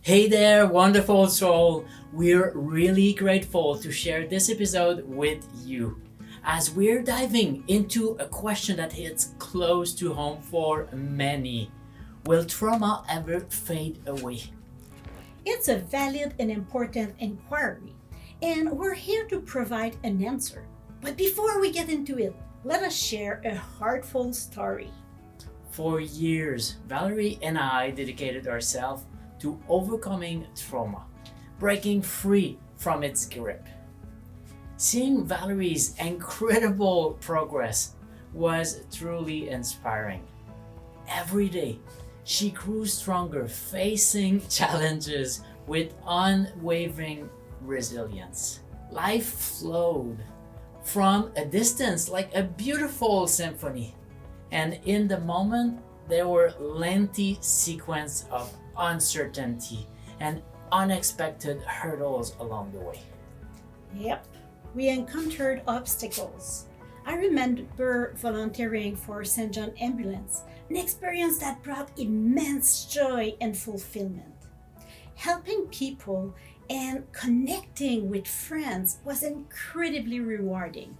Hey there, wonderful soul! We're really grateful to share this episode with you as we're diving into a question that hits close to home for many. Will trauma ever fade away? It's a valid and important inquiry, and we're here to provide an answer. But before we get into it, let us share a heartful story. For years, Valerie and I dedicated ourselves to overcoming trauma, breaking free from its grip. Seeing Valerie's incredible progress was truly inspiring. Every day, she grew stronger, facing challenges with unwavering resilience. Life flowed from a distance like a beautiful symphony, and in the moment, there were lengthy sequences of uncertainty and unexpected hurdles along the way. Yep, we encountered obstacles. I remember volunteering for St. John Ambulance, an experience that brought immense joy and fulfillment. Helping people and connecting with friends was incredibly rewarding.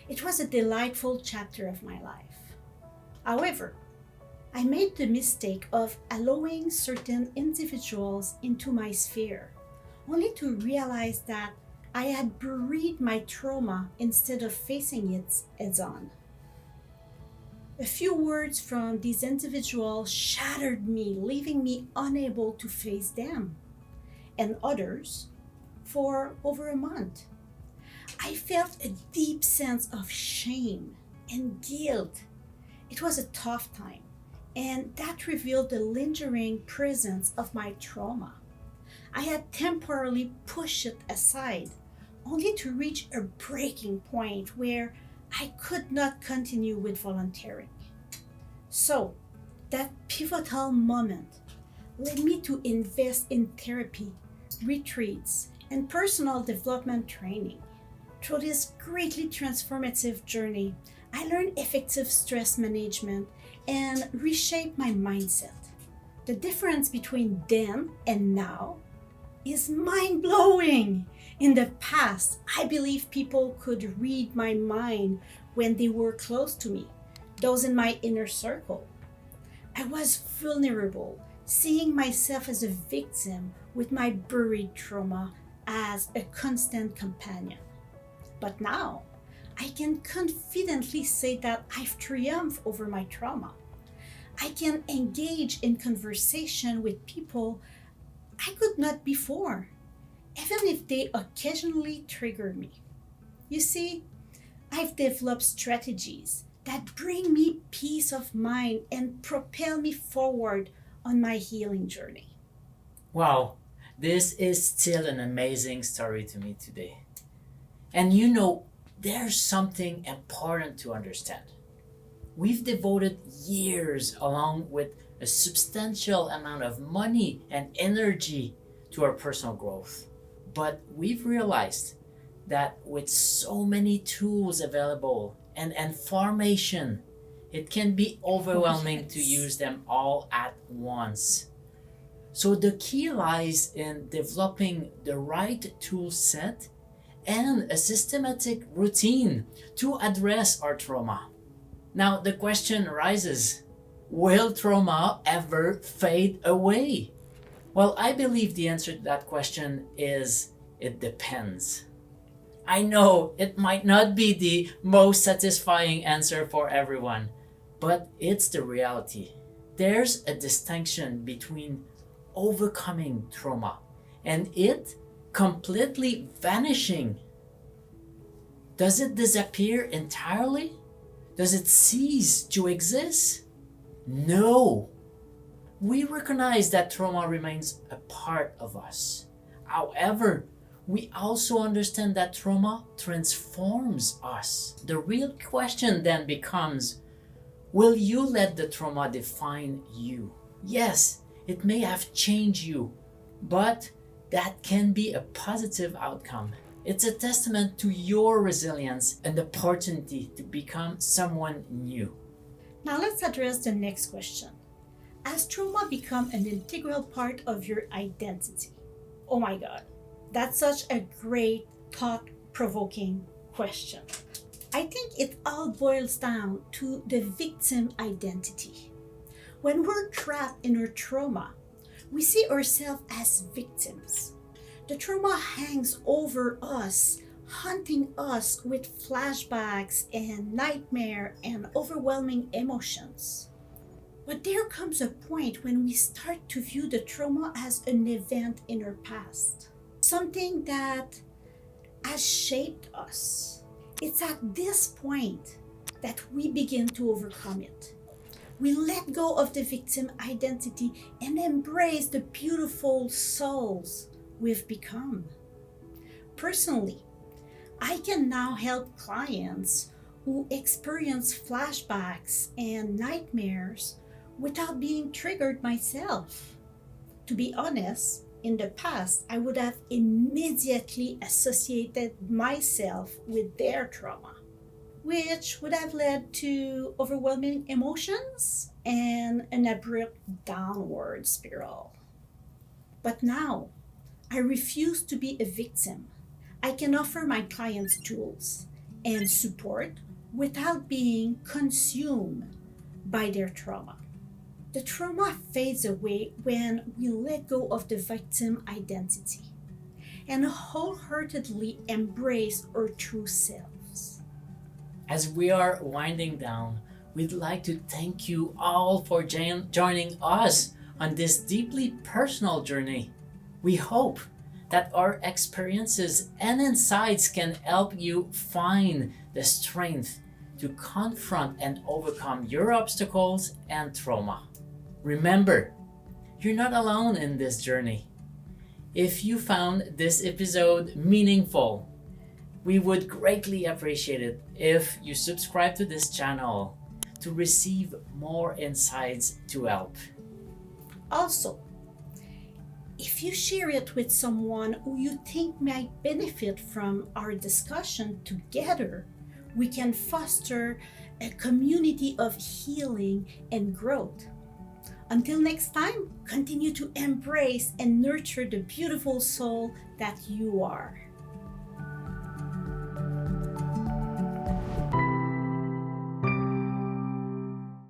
It was a delightful chapter of my life. However, I made the mistake of allowing certain individuals into my sphere, only to realize that I had buried my trauma instead of facing it head on. A few words from these individuals shattered me, leaving me unable to face them, and others for over a month. I felt a deep sense of shame and guilt. It was a tough time, and that revealed the lingering presence of my trauma. I had temporarily pushed it aside, only to reach a breaking point where I could not continue with volunteering. So, that pivotal moment led me to invest in therapy, retreats, and personal development training. Through this greatly transformative journey, I learned effective stress management and reshaped my mindset. The difference between then and now is mind blowing. In the past, I believed people could read my mind when they were close to me, those in my inner circle. I was vulnerable, seeing myself as a victim with my buried trauma as a constant companion. But now, I can confidently say that I've triumphed over my trauma. I can engage in conversation with people I could not before, even if they occasionally trigger me. You see, I've developed strategies that bring me peace of mind and propel me forward on my healing journey. Wow, this is still an amazing story to me today. And there's something important to understand. We've devoted years, along with a substantial amount of money and energy, to our personal growth. But we've realized that with so many tools available and information, it can be overwhelming to use them all at once. So the key lies in developing the right tool set and a systematic routine to address our trauma. Now the question arises, will trauma ever fade away? Well, I believe the answer to that question is it depends. I know it might not be the most satisfying answer for everyone, but it's the reality. There's a distinction between overcoming trauma and it completely vanishing. Does it disappear entirely? Does it cease to exist? No. We recognize that trauma remains a part of us. However, we also understand that trauma transforms us. The real question then becomes, will you let the trauma define you? Yes, it may have changed you, but that can be a positive outcome. It's a testament to your resilience and the opportunity to become someone new. Now let's address the next question. Has trauma become an integral part of your identity? Oh my God, that's such a great thought provoking question. I think it all boils down to the victim identity. When we're trapped in our trauma, we see ourselves as victims. The trauma hangs over us, haunting us with flashbacks and nightmare and overwhelming emotions. But there comes a point when we start to view the trauma as an event in our past, something that has shaped us. It's at this point that we begin to overcome it. We let go of the victim identity and embrace the beautiful souls we've become. Personally, I can now help clients who experience flashbacks and nightmares without being triggered myself. To be honest, in the past, I would have immediately associated myself with their trauma, which would have led to overwhelming emotions and an abrupt downward spiral. But now, I refuse to be a victim. I can offer my clients tools and support without being consumed by their trauma. The trauma fades away when we let go of the victim identity and wholeheartedly embrace our true selves. As we are winding down, we'd like to thank you all for joining us on this deeply personal journey. We hope that our experiences and insights can help you find the strength to confront and overcome your obstacles and trauma. Remember, you're not alone in this journey. If you found this episode meaningful, we would greatly appreciate it if you subscribe to this channel to receive more insights to help. Also, if you share it with someone who you think might benefit from our discussion together, we can foster a community of healing and growth. Until next time, continue to embrace and nurture the beautiful soul that you are.